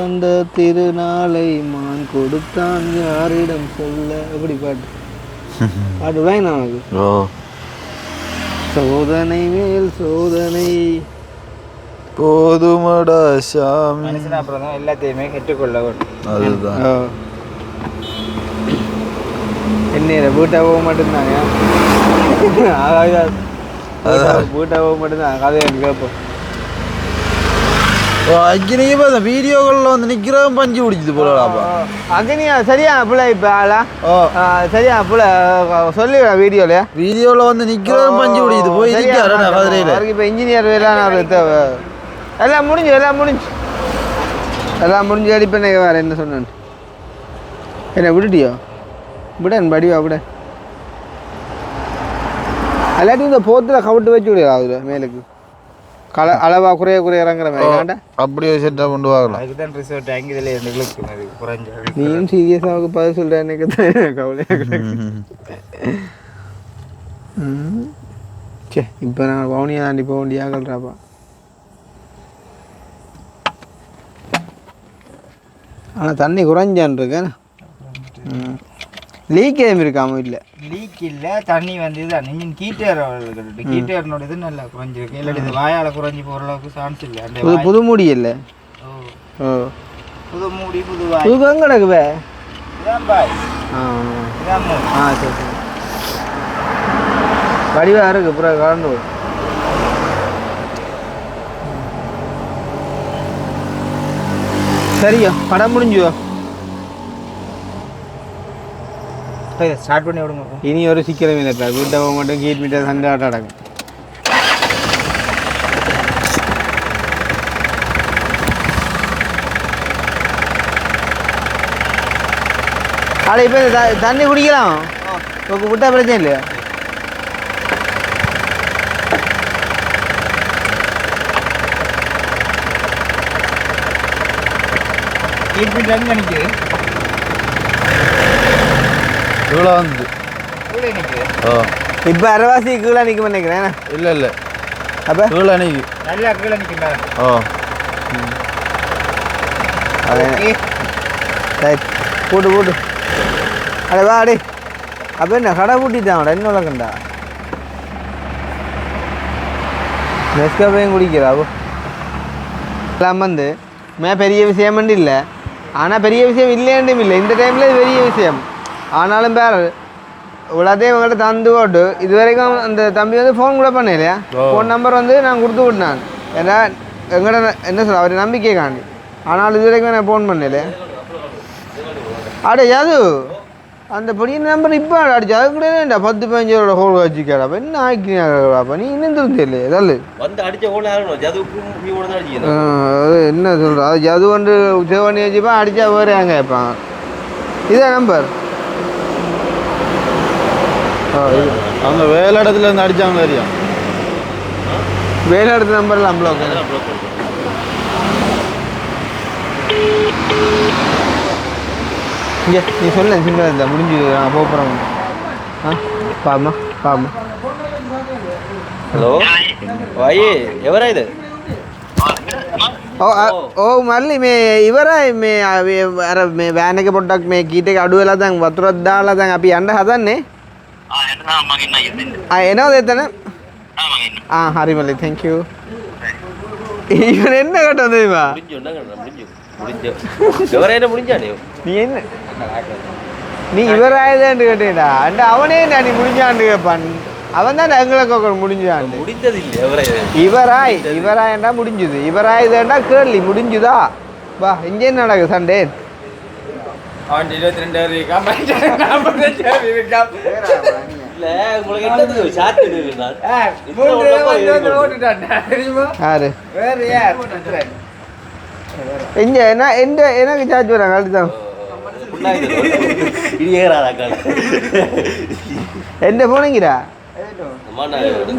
அந்த திருநாளை மான் கொடுத்தான் யாரிடம் சொல்ல. எப்படி பாட்டு பாட்டு வாங்க நமக்கு. சோதனை மேல் சோதனை போதுமடா சாமி. மனுஷன் அப்புறம் தான் எல்லாத்தையுமே கற்றுக்கொள்ள வேண்டும். அதுதான் என்ன வீட்டை போக மட்டும்தாங்க, வீட்டை போக மட்டும்தான் கதை எனக்கு கேட்போம். அக்னிக்கு இப்போ வீடியோகளில் வந்து நிற்கிறவன் பஞ்சு பிடிச்சிது போலடாப்பா. அக்னியா சரியா பிள்ளை இப்போ ஆளா சரியா பிள்ளை சொல்லிவிடா வீடியோவில் வந்து நிற்கிறவன் பஞ்சு பிடிச்சிது போய் நிற்கிறாரு கதிரையில். அவருக்கு இப்போ இன்ஜினியர் வேலை தேவை. எல்லாம் முடிஞ்சு எல்லாம் முடிஞ்சு அடி பண்ண வேறு என்ன சொன்னேன். என்ன விட்டுட்டியோ? விடன் படிவா விட எல்லாத்தையும் இந்த போத்தில் கவிட்டு வச்சு விடுறா அதில் மேலுக்கு அளவா குறைய இறங்குற மாதிரி அப்படியே செட்டாக கொண்டு வாங்கலாம். அதுக்கு தான் ரிசர்வ் டேங்க் இதில் எங்களுக்கு குறைஞ்ச. நீயும் சீரியஸாக பதில் சொல்கிறேன் எனக்கு தான் கவலையாக. சே இப்போ நான் பவுனியை தாண்டி போக வேண்டியாகல்றாப்பா. ஆனால் தண்ணி குறைஞ்சான் இருக்கேன். லீக் எதுவும் இருக்காம இல்லை. லீக் இல்லை, தண்ணி வந்து இதுதான் இன்ஜின் கீட்டர்னோட இது நல்லா குறைஞ்சிருக்கு. இல்லை இது வாயால் குறைஞ்சி போகிற அளவுக்கு சான்ஸ் இல்லை. அந்த புது மூடி இல்லை. புது மூடி புது வாய் புது கிடக்குவே. இதான் பாய். சரி சரி வடிவாக இருக்கு அப்புறம் கலந்து சரியா படம் முடிஞ்சுவோ. ஸ்டார்ட் பண்ணி விடுங்க. இனி ஒரு சிக்கலும் இல்லை. வீட்டை போக மட்டும் கீட் மீட்டர் சண்டை ஆட்டம் நடக்கும். ஆனால் இப்போ தண்ணி குடிக்கலாம் விட்டா பிரச்சனை இல்லையா? கீட் மீட்டர் நினைக்குது இவ்வளோ வந்து இப்போ அரைவாசி கீழே நிற்க நினைக்கிறேன். இல்லை அப்போ கீழே நிற்கும். நல்லா கீழே நிற்கிறேன். ரைட் போட்டு அடே வா அடே. அப்போ என்ன கடை பூட்டிட்டாங்கடா என்ன வளர்க்கண்டா நெஸ்காஃபேயும் குடிக்கிறாவோ. எல்லாம் வந்து பெரிய விஷயம் இல்லை. ஆனால் பெரிய விஷயம் இல்லைன்றும் இல்லை. இந்த டைமில் இது பெரிய விஷயம். ஆனாலும் பேர் இவ்வளோத்தையும் இவங்கள்ட்ட தந்து போட்டு இது வரைக்கும் அந்த தம்பி வந்து ஃபோன் கூட பண்ண இல்லையா? ஃபோன் நம்பர் வந்து நான் கொடுத்து விட்டேன். ஏன்னா எங்கள்கிட்ட என்ன சொல்ல அவர் நம்பிக்கை காண்டி. ஆனால் இது வரைக்கும் நான் ஃபோன் பண்ணலையே. அடே யாது அந்த பெரிய நம்பர் இப்போ அடிச்சு அது கூட 10-15 ஹோல் வச்சுக்கடா. அப்போ என்ன ஆக்கினாப்பா நீ இன்னும் தெரிஞ்சல ஏதாவது என்ன சொல்கிற அது ஜது வந்து சேவ் பண்ணி வச்சுப்பா அடித்தா வேறு அங்கே கேட்பான். இதான் நம்பர் அவங்க வேலை இடத்துல இருந்து அடித்தாங்க தெரியும். வேலை இடத்துல நம்பர்லாம் பிளாக். இங்கே நீ சொல்ல சிம்பிளாக இருந்தா முடிஞ்சு நான் போகிறோம். பாமா హలో भाई ఎవరా ఇది? ఓ మళ్ళీ మే ఇవరా మే అర మే వ్యాన్ के प्रोडक्ट में कीटे का अडुएला दंग वतुर दाला दंग अभी अंडा हदन ने ಏನೋ ದೇತನ ಹರಿ ಮಲ್ಲಿ ಥ್ಯಾಂಕ್ ಯು. இவன் என்ன கட்டம் தெரியுமா? நீ இவராயதான்னு கேட்டேடா. அண்ட் அவனே நான் நீ முடிஞ்சான்னு கேட்பான். அவன் தான் எங்களுக்கு முடிஞ்சான். இவராயண்டா முடிஞ்சுது. இவராயதாண்டா கேள்வி முடிஞ்சுதா? வா இங்கே நடக்குது சண்டே அவன் 22 இருக்கா 45 இருக்கா இல்ல உங்களுக்கு என்னது ஷாட் எடுக்குறா தெரியுமா யாரு வேற யார் எங்க எனக்கு சார்ஜ் வராங்க அதுதான் எந்த போனீங்கடா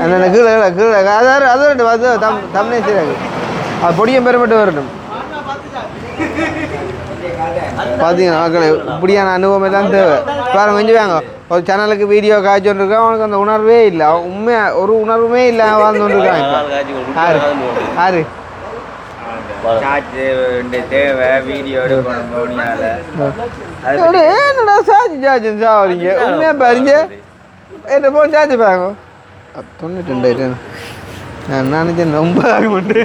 அந்த கீழே கீழே அதோட தமிழே செய்கிறாங்க அது பொடியும் பெறப்பட்டு வரட்டும் பார்த்தீங்கன்னா மக்கள் இப்படியான அனுபவம் எல்லாம் தேவை பாருங்க கொஞ்சம் வாங்க ஒரு சேனலுக்கு வீடியோ காய்ச்சோன்னு இருக்கான் அவனுக்கு அந்த உணர்வே இல்லை உண்மையாக ஒரு உணர்வுமே இல்லை வாழ்ந்துட்டு இருக்கான் யாரு தேவை வீடியோ எடுக்கணும் என்னடா சார்ஜ் சாவறீங்க உண்மையாக பாருங்க என்ன போன் சார்ஜ் பாருங்க 92 நான் நினச்சேன் ரொம்ப ஆகுமெண்டு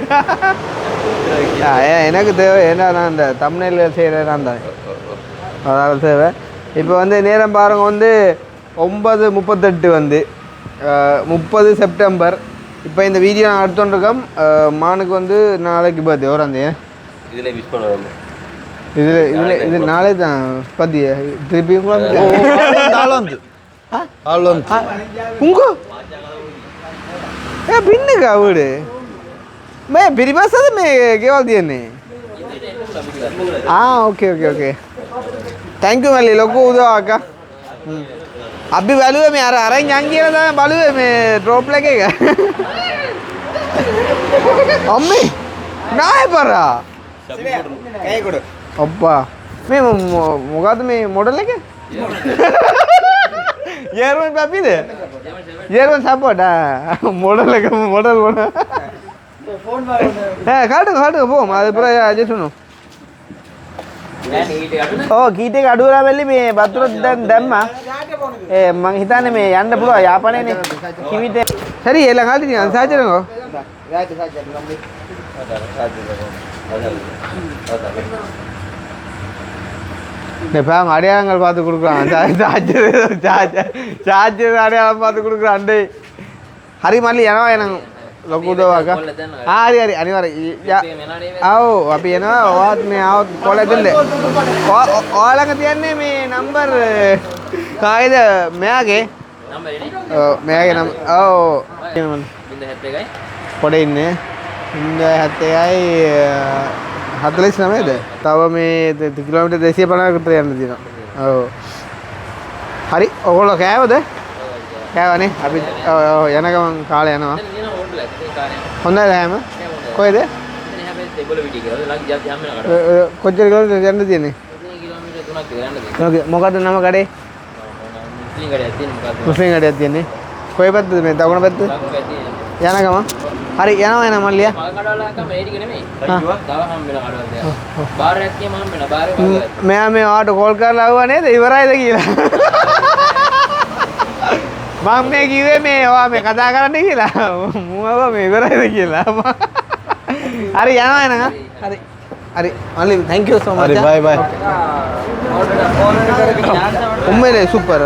எனக்கு தேவை ஏன்னா நான் இந்த தமிழில் செய்கிறேன் தான் அதாவது தேவை இப்போ வந்து நேரம் பாருங்க வந்து 9:38 வந்து 30 செப்டம்பர் இப்போ இந்த வீடியோ நான் எடுத்துட்டுருக்கோம் மானுக்கு வந்து நாளைக்கு பர்த்டே வராந்தே இதில் விஷ் பண்ணுவாங்க இது நாளே தான் பத்திய திருப்பி உங்க பின்னுக்கா வீடு मैं मेरी बात सर मैं केवल दिए नहीं हाँ okay okay okay thank you वाली लोगों उधर आका अभी वालू है मैं आ रहा है ना बालू है मैं ड्रॉप लगेगा अम्मी ना है पर अब्बा मैं मुगाद में मॉडल लेके येरवन पापी दे येरवन सपोर्ट मॉडल लेके मॉडल बना කාටක පොම අද පුර අජසුණු ඕ කීටේ අඩුවලා වෙල්ලි මේ වතුර දැන් දැම්මා ඒ මං හිතන්නේ මේ යන්න පුළුවන් යාපනයේනේ කිවිතේ சரி எல்லாம் காட்டி நீ சாச்சறங்க பாங்க அடையாளங்கள் பார்த்து கொடுக்குறான் சார்ஜர் அடையாளம் பார்த்து கொடுக்குறான் அண்டே ஹரி மல்லி ஏன்னா எனக்கு ලොකු උදව්වක් හරි හරි අනිවාර්යයෙන් ආව් අපි එනවා ඔයාත් මේ ආවොත් කොල දෙන්න ඔයාලඟ තියන්නේ මේ නම්බර් කායිද මෙයාගේ ඔව් මෙයාගේ නම් ඔව් 071යි පොඩ ඉන්නේ 071යි 49ද තව මේ කිලෝමීටර් 250කට විතර යන්න තියෙනවා ඔව් හරි ඔයගොල්ලෝ කෑවද කෑවනේ අපි යන ගමන් කාලේ යනවා හොඳයි හැම කොහෙද කොච්චර කිලෝමීටර් යන්න තියෙන්නේ කිලෝමීටර් 3ක් යන්න තියෙන්නේ ඕකේ මොකද්ද නම කඩේ මුස්ලිම් කඩයක් තියෙන්නේ කොයි පැත්තද මේ දකුණ පැත්ත යන ගමන් හරි යනවා මල්ලියා මෙයා මේ ඔයාට කෝල් කරලා ආවා නේද ඉවරයිද කියලා මම මේ කිව්වේ මේ ඔයා මේ කතා කරන්න කියලා මම මේ ඉවරයිද කියලා හරි යනවා එනං හරි හරි මල්ලි thank you so much bye bye உண்மையிலே சூப்பர்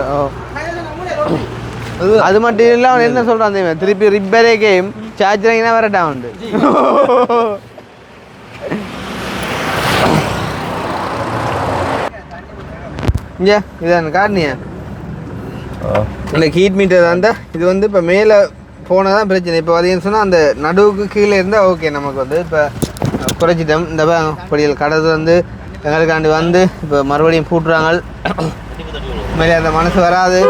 அது மட்டும் இல்லை அவன் என்ன சொல்கிறான் தெரியுமா திருப்பி ரிப்பேரே கேம் சார்ஜரிங்னா வேற டவுன் இங்கே இதான் காட்டினியா இல்லை ஹீட் மீட்டர் அந்த இது வந்து இப்போ மேலே போனால் தான் பிரச்சனை இப்போ பார்த்தீங்கன்னு சொன்னால் அந்த நடுவுக்கு கீழே இருந்தால் ஓகே நமக்கு வந்து இப்போ குறைச்சிட்டோம் இந்த பொடியல் கடது வந்து எங்களுக்காண்டி வந்து இப்போ மறுபடியும் பூட்டுறாங்க மேலே அந்த மனசு வராது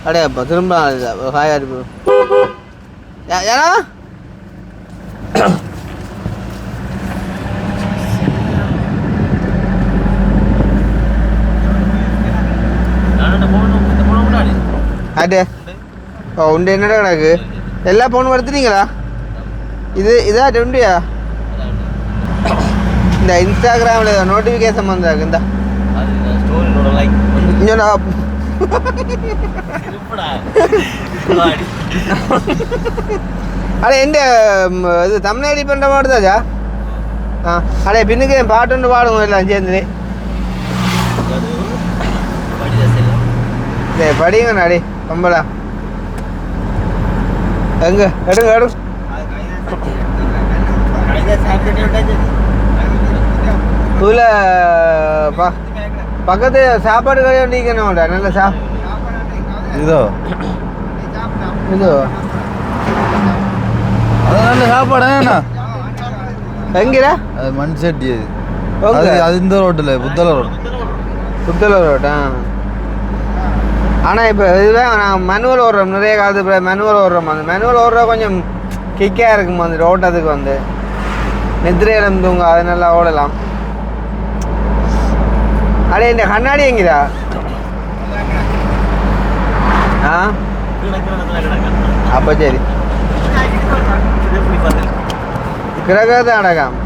அடையாப்பா திரும்ப ஹாயா இருக்கு ஏன்னா அடே ஓ உண்டு என்னடா கிடக்கு எல்லா ஃபோனும் எடுத்துட்டீங்களா இதா உண்டியா இந்த இன்ஸ்டாகிராமில் நோட்டிஃபிகேஷன் வந்தாங்க இந்த இங்கடா அடே எந்த இது தமிழ் எடிட் பண்ணுற மாதிரி தாச்சா ஆ அடே பின்னுக்கு பாட்டு ஒன்று பாடுங்க எல்லாம் சேர்ந்து படிங்கண்ணா அடே ரொம்படா எங்க எடுங்க எடு இதில் பக்கத்து சாப்பாடு கடையை நீக்கணும்டா நல்ல இதோ இதோ அது நல்ல சாப்பாடு எங்கடா அது மண் சட்டி அது அது இந்த ரோட்டில் புத்தள ரோட்டா. ஆனால் இப்போ இதுதான் நான் மேனுவல் ஓடுறோம் நிறைய காலத்து மேனுவல் ஓடுறோம். அந்த மேனுவல் ஓடுற கொஞ்சம் கிக்காக இருக்கும் அந்த ஓட்டத்துக்கு வந்து நித்திரையிடம் தூங்க அது நல்லா ஓடலாம். அடே இந்த கண்ணாடி எங்கடா? ஆ அப்போ சரி கிடக்காதான் அடகாம்.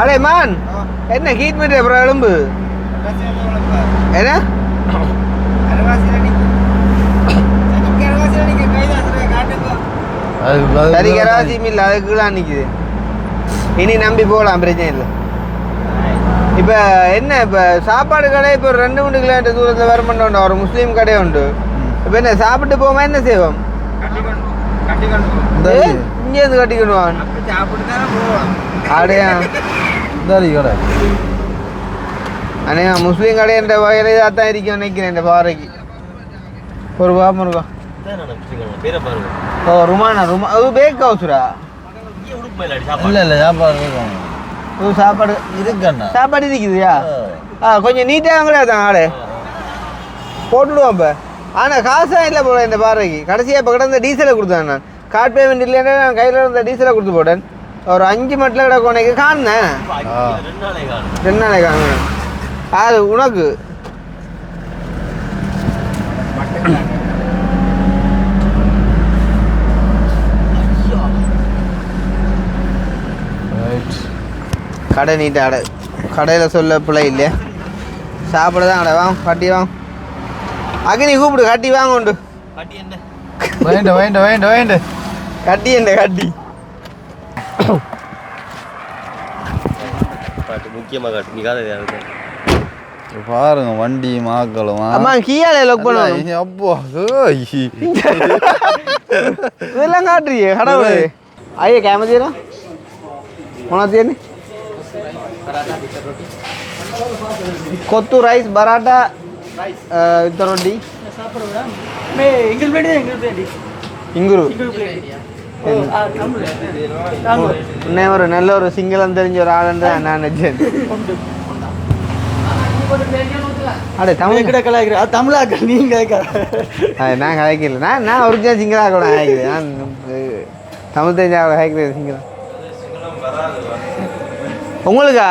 அடே மான் என்ன ஹீட் மீட்டர் அப்புறம் எலும்பு என்ன சரி கராசியும் இல்லை அதுக்குலாம் நிற்குது. இனி நம்பி போகலாம் பிரச்சனை இல்லை. இப்போ என்ன இப்போ சாப்பாடு கடை இப்போ 2-3 கிலோமீட்டர் தூரத்தில் வரமாட்டோம். ஒரு முஸ்லீம் கடை உண்டு. இப்போ என்ன சாப்பிட்டு போமா என்ன செய்வோம்? இங்கேருந்து கட்டிக்கணுவான் அப்படியா? கடை அண்ணே முஸ்லீம் கடைன்ற வகையில் இதாக தான் இருக்கும் நினைக்கிறேன். இந்த பாறைக்கு ஒரு பாப்பம் இருக்கும். ஓ ருமானா அது பேக் ஹவுஸ்ரா? இல்லை சாப்பாடு சாப்பாடு இருக்குண்ணா சாப்பாடு இருக்குதுயா? கொஞ்சம் நீட்டாக கூட தான் ஆடு போட்டுடுவோம். இப்போ ஆனால் காசாக இல்லை போல இந்த பாறைக்கு. கடைசியாக இப்போ கிடந்த டீசலை கொடுத்தேன் நான். கார்ட் பேமெண்ட் இல்லைன்னா நான் கையில் இருந்த டீசலை கொடுத்து போட்டேன். ஒரு 5 மட்டில் கிடக்கும் உனக்கு காணுனேன் 2 நாளை காணும். அது உனக்கு கடை நீட்ட அடை கடையில் சொல்ல பிள்ளை இல்லையா? சாப்பிட தான் அடை வாங்க கட்டி வாங்க. அக்னி கூப்பிடு கட்டி வாங்க உண்டு கட்டி என்ன கட்டி முக்கியமாக நீ காதை பாருங்க வண்டி மாக்களும் அம்மா கீழே லொக் பண்ணுவாங்க. அப்போ இதெல்லாம் காட்டுறியே கடவுளே. ஐயா கேமரா உனக்கு என்ன கொத்து ரைஸ் பராட்டா வித் ரொட்டி இங்குரு இன்னே ஒரு நல்ல ஒரு சிங்களம் தெரிஞ்ச ஒரு ஆளுன்னு நான் நினைச்சேன். அடே தமிழ் தமிழாக்கள் நீங்க நான் கதைக்கல. நான் ஒரிஜினல் சிங்களாக கூட கதைக்கிறேன். நான் தமிழ் தெரிஞ்ச கதைக்கிறேன் சிங்களம். உங்களுக்கா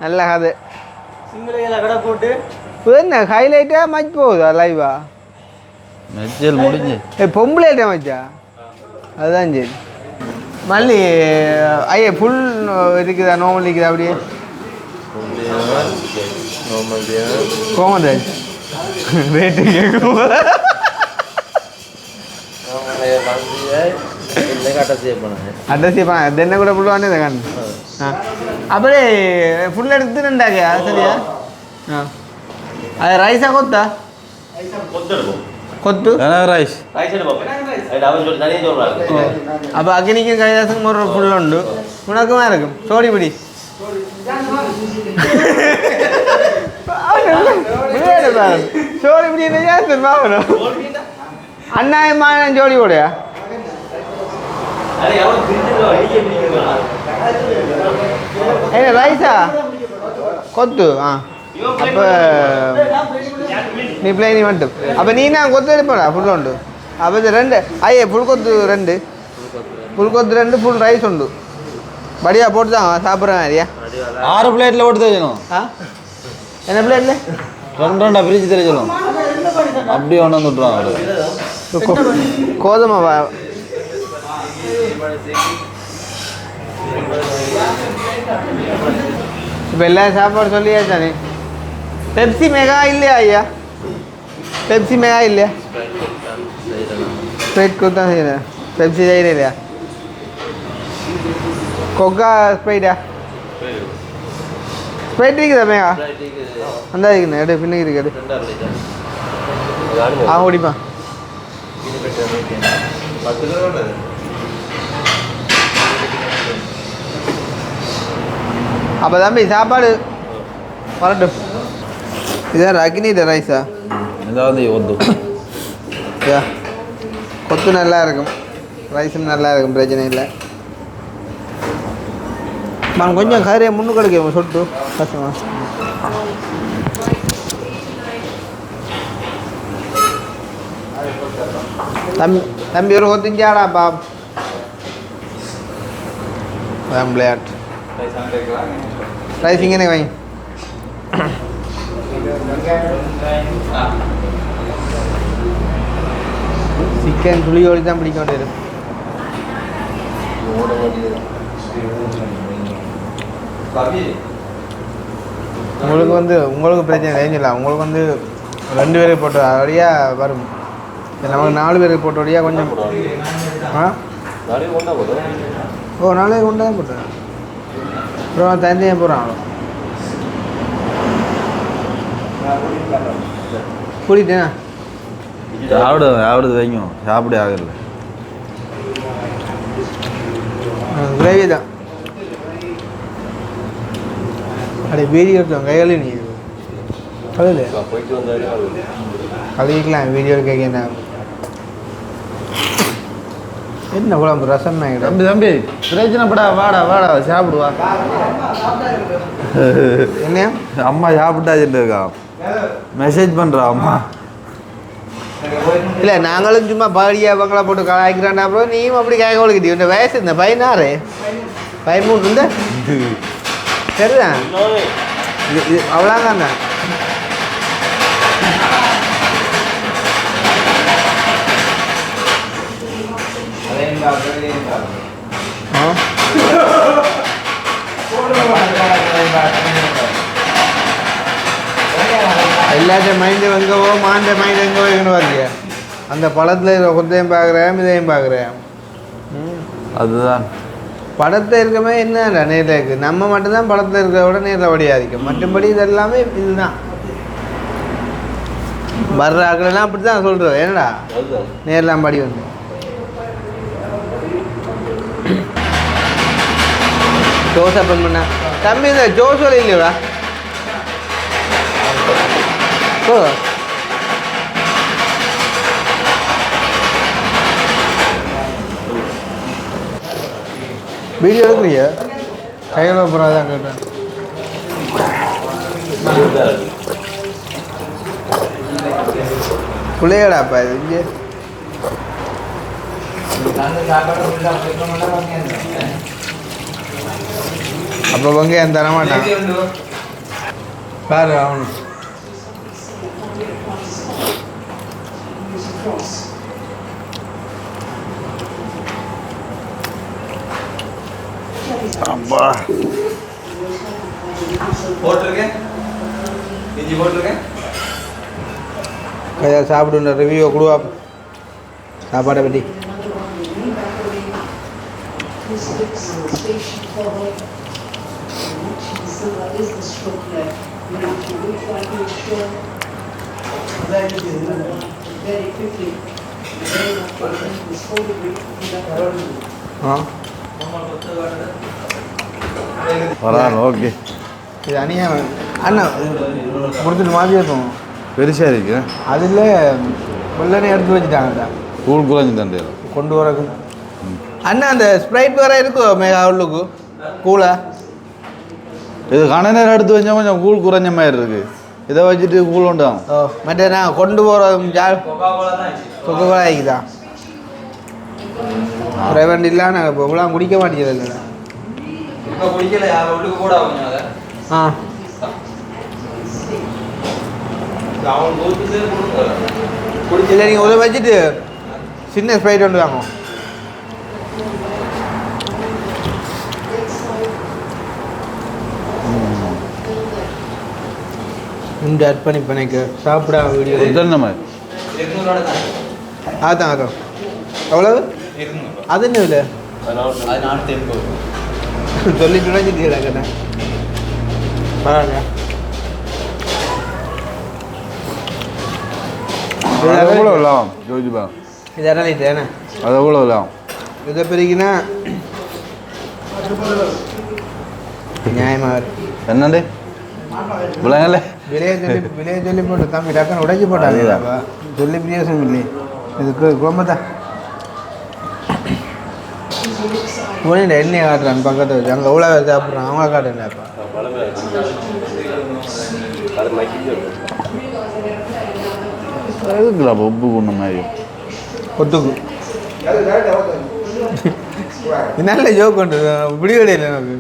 நல்ல கதை போட்டு என்ன ஹைலைட்டா மச் போகுதா லைவா மெச்சல் முடிஞ்சு பொம்பளைட்டா மச்சா அதுதான் சரி. மல்லி ஐயா ஃபுல் இருக்குதா நார்மல் இருக்குதா? அப்படியே கோமராஜ் ரேட்டு கேட்கும் அட்ரஸ் என்ன கூட புள்ளுவானே இதை கண்டு அப்படியே ஃபுல் எடுத்துட்டாங்க. சரியா? அது ரைஸா கொத்தா? கொத்து ரைஸ் அப்போ அக்னிக்கும் கைலாசுக்கும் ஒரு ஃபுல் உண்டு. உனக்குமா இருக்கும் சோடிபிடி சோடிபிடி என்ன பாவணும் அண்ணாயமான ஜோடி போடையா? ஏ ரைஸா கொத்து? அப்போ நீ பிளேனி மட்டும். அப்போ நீ நான் கொத்து எடுப்பா ஃபுல் உண்டு. அப்போ 2 ஐயே ஃபுல் கொத்து 2 ஃபுல் கொத்து 2 ஃபுல் ரைஸ் உண்டு. படியா போட்டு தான் சாப்பிட்றேன். ஐயா 6 பிளேட்டில் போட்டு தெரிஞ்சணும். என்ன பிளேட்ல 2 பிரிச்சு தெரிஞ்சணும். அப்படியே ஒன்று வந்து விட்ருவாங்க. கோதுமை இப்போ எல்லாம் சாப்பாடு சொல்லியாச்சானே. பெப்சி மெகா இல்லையா ஐயா? பெப்சி மெகா இல்லையா? ஸ்ப்ரைட் கொடுத்தான் செய்யறேன். பெப்சி செய்யறேன் இல்லையா? கொக்கா ஸ்ப்ரைட்டா? ஸ்ப்ரைட் இருக்குதா மெகா? அந்த இருக்குண்ணே எடு பின்னுக்கு இருக்கு ஓடிப்பா. அப்போ தம்பி சாப்பாடு வரட்டும். இதான் அக்னியில் ரைஸா? ஏதாவது ஒத்து கொத்து நல்லா இருக்கும், ரைஸும் நல்லா இருக்கும், பிரச்சனை இல்லை. நான் கொஞ்சம் கரையை முன்னுக்கு கிடைக்கும் சொட்டு கஷ்டமா. தம்பி ஒரு கொத்திஞ்சாடாப்பா விளையாட்டு ரைஸ் இங்கே வாங்கி சிக்கன் புளியோடு தான் பிடிக்க வேண்டியது. உங்களுக்கு பிரச்சனை தெரிஞ்சிடலாம். உங்களுக்கு 2 பேருக்கு போட்ட வழியாக வரும். நமக்கு 4 பேருக்கு போட்ட வழியாக கொஞ்சம் ஓ 4 கொண்டு தான் போட்டேன். அப்புறம் தந்தையாக போகிறான் கூட்டிட்டேன். சாப்பிடுது வைக்கும் சாப்பிட ஆகல. கிரேவி தான் அப்படி வீடியோ எடுத்தோம் கையாளி. நீ கழுது கழுவிக்கலாம் வீடியோ கேட்க என்ன குழம்பு ரசம் தம்பி தம்பி பிரச்சனைப்படா வாடா வாடா சாப்பிடுவா. என்ன அம்மா சாப்பிட்டாச்சுட்டு இருக்கா மெசேஜ் பண்ணுறா அம்மா. இல்லை நாங்களும் சும்மா பாடியா பங்களா போட்டு கலாய்க்கிறான்டா. அப்புறம் நீயும் அப்படி கேட்க ஒழுக்கிட்டி. இந்த வயசு இந்த 16 13 இருந்த சரிதான் அவ்வளோதான் தான். எல்லாத்தையும் மைண்டு எங்கவோ மாண்ட மைண்டு எங்கவோ எங்கன்னு வரலையா? அந்த படத்தில் கொத்தையும் பார்க்குறேன் இதையும் பார்க்குறேன். அதுதான் படத்தில் இருக்கமே என்ன நேரில் இருக்குது. நம்ம மட்டும்தான் படத்தில் இருக்கிறத விட நேரில் வடியாதிக்கும். மற்றபடி இது எல்லாமே இதுதான். வர்ற ஆக்கெல்லாம் அப்படி தான் சொல்கிறோம். என்னடா நேரில் படி வந்து ஜோஸ் அப்பன் பண்ண தம்பி இந்த ஜோஸ் வரை இல்லையா? ஓ வீடியோ எடுக்கிறியா? கையில் அப்புறம் தான் கேட்டேன். பிள்ளையடாப்பா இது இங்கே அப்போ வெங்காயம் தரமாட்டான் பாரு அவனு. அப்பா போட்டிருக்கேன் இஞ்சி போட்டிருக்கேன். கையா சாப்பிடுன்ற ரிவ்யூ கொடுவா சாப்பாடை பற்றி. வரான் ஓகே. இது அணியா அண்ணா கொடுத்துட்டு மாதிரி இருக்கும். பெருசாக இருக்கு. அதில் வெள்ளனே எடுத்து வச்சுட்டாங்க. கூழ் குறைஞ்சி தண்டை கொண்டு வரக்கு அண்ணா அந்த ஸ்ப்ரைட் வேறு இருக்கும் மேகா உள்ளுக்கு கூலா. இது கன நேரம் எடுத்து வச்சா கொஞ்சம் கூழ் குறைஞ்ச மாதிரி இருக்குது. இதை வச்சுட்டு கூழ் உண்டாகும். ஓ மற்ற நான் கொண்டு போகிற ஜால் கொக்கோலா ஆகிதான் ரெவண்ட் இல்லை. நான் இப்போ இவ்வளோ குடிக்க மாட்டேங்கிறது இல்லை. ஆ இல்லை நீங்கள் உள்ள வச்சுட்டு சின்ன ஸ்ப்ரைட் ஒன்று வாங்க. இந்த ஆட் பண்ணி பண்ணிக்க சாப்பிட வீடியோ நம்ம அதான் அதான் எவ்வளவு அது என்ன இல்லை சொல்லிட்டு வச்சுட்டீங்களா கேட்டேன். பரவாயில்லையா அது எவ்வளோ இல்லாம் ஜோதிபா? இது அரை தானே? அது எவ்வளோ இல்லாம்? இதை பிரிக்கினா நியாயமாக என்னண்டு விளங்கல விலையை சொல்லி போட்டு தம்பி டக்குன்னு உடைச்சி போட்டாங்கப்பா சொல்லி பிரியோசனம் இல்லை இதுக்கு குழம்புதா போனிட எண்ணெய் காட்டுறான் பக்கத்தில் வச்சு அங்கே எவ்வளோ பேர் சாப்பிட்றான் அவங்க காட்டுறேன்ப்பா எதுக்குடா உப்பு கொண்ட மாதிரி ஒத்துக்கு நல்ல ஜோக் உண்டு இப்படி கிடையாது எனக்கு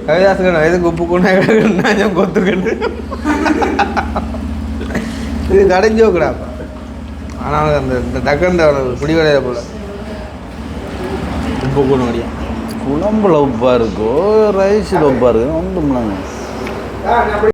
கவிதாசன் எதுக்கு உப்பு கொண்டா நான் கொத்துக்கண்டு இது கடை ஜோக்குடாப்பா ஆனால் அந்த டக்கண்ட பிடி கிடையாது போல உப்பு கொண்டு வரையா குழம்புல உப்பா இருக்கோ ரைஸில் உப்பா இருக்கு ஒன்றும்